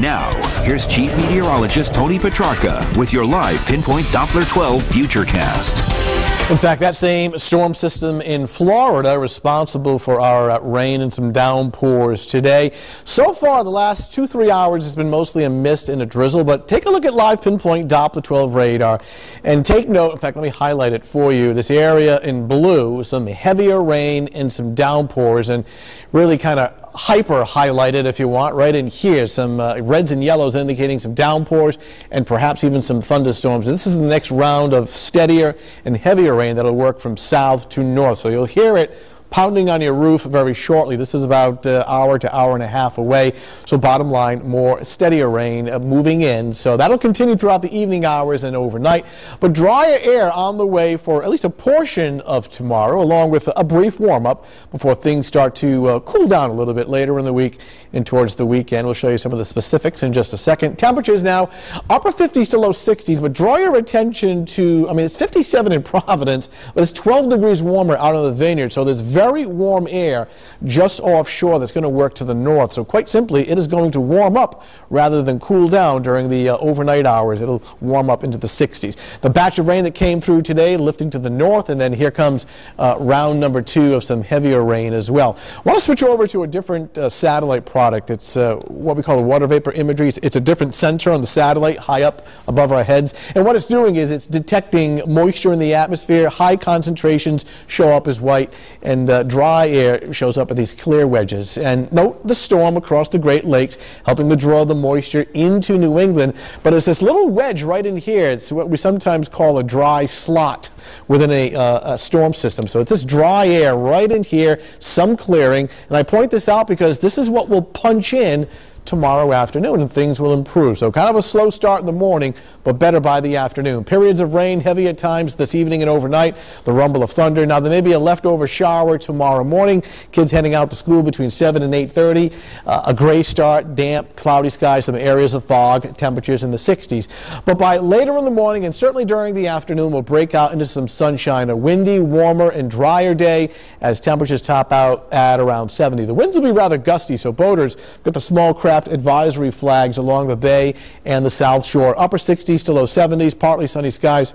Now, here's Chief Meteorologist Tony Petrarca with your live Pinpoint Doppler 12 Futurecast. In fact, that same storm system in Florida responsible for our rain and some downpours today. So far, the last 2-3 hours has been mostly a mist and a drizzle, but take a look at live Pinpoint Doppler 12 radar and take note. In fact, let me highlight it for you. This area in blue, some heavier rain and some downpours, and really kind of hyper highlighted, if you want, right in here. Some reds and yellows indicating some downpours and perhaps even some thunderstorms. This is the next round of steadier and heavier rain that'll work from south to north. So you'll hear it pounding on your roof very shortly. This is about an hour to hour and a half away. So bottom line, more steadier rain moving in. So that'll continue throughout the evening hours and overnight. But drier air on the way for at least a portion of tomorrow, along with a brief warm-up before things start to cool down a little bit later in the week and towards the weekend. We'll show you some of the specifics in just a second. Temperatures now upper 50s to low 60s, but draw your attention to, it's 57 in Providence, but it's 12 degrees warmer out on the vineyard. So there's very warm air just offshore that's going to work to the north. So quite simply, it is going to warm up rather than cool down during the overnight hours. It'll warm up into the 60s. The batch of rain that came through today lifting to the north, and then here comes round number 2 of some heavier rain as well. I want to switch over to a different satellite product. It's what we call the water vapor imagery. It's a different sensor on the satellite high up above our heads. And what it's doing is it's detecting moisture in the atmosphere. High concentrations show up as white, and dry air shows up at these clear wedges. And note the storm across the Great Lakes helping to draw the moisture into New England. But it's this little wedge right in here. It's what we sometimes call a dry slot within a storm system. So it's this dry air right in here, some clearing. And I point this out because this is what will punch in tomorrow afternoon, and things will improve. So kind of a slow start in the morning, but better by the afternoon. Periods of rain, heavy at times this evening and overnight. The rumble of thunder. Now there may be a leftover shower tomorrow morning. Kids heading out to school between 7 and 8:30. A gray start, damp, cloudy skies, some areas of fog, temperatures in the 60s. But by later in the morning and certainly during the afternoon, we'll break out into some sunshine. A windy, warmer, and drier day as temperatures top out at around 70. The winds will be rather gusty, so boaters got the small craft advisory flags along the bay and the South Shore. Upper 60s to low 70s, partly sunny skies.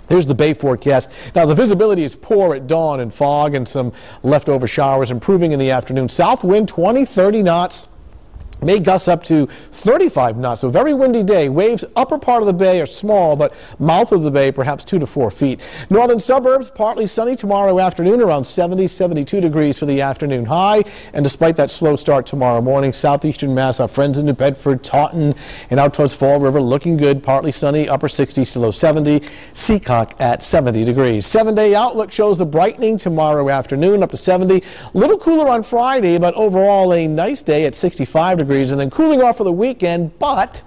Here's the bay forecast. Now the visibility is poor at dawn and fog and some leftover showers, improving in the afternoon. South wind 20-30 knots. May gust up to 35 knots, so very windy day. Waves upper part of the bay are small, but mouth of the bay perhaps 2 to 4 feet. Northern suburbs partly sunny tomorrow afternoon, around 70-72 degrees for the afternoon high. And despite that slow start tomorrow morning, southeastern Mass, our friends in New Bedford, Taunton, and out towards Fall River looking good. Partly sunny, upper 60s to low 70. Seacock at 70 degrees. 7-day outlook shows the brightening tomorrow afternoon up to 70. A little cooler on Friday, but overall a nice day at 65 degrees. And then cooling off for the weekend, but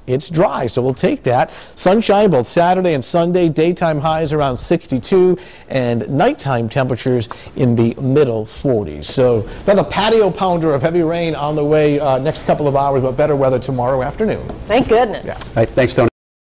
it's dry, so we'll take that. Sunshine both Saturday and Sunday. Daytime highs around 62 and nighttime temperatures in the middle 40s. So another patio pounder of heavy rain on the way next couple of hours, but better weather tomorrow afternoon. Thank goodness. Yeah. All right, thanks, Tony.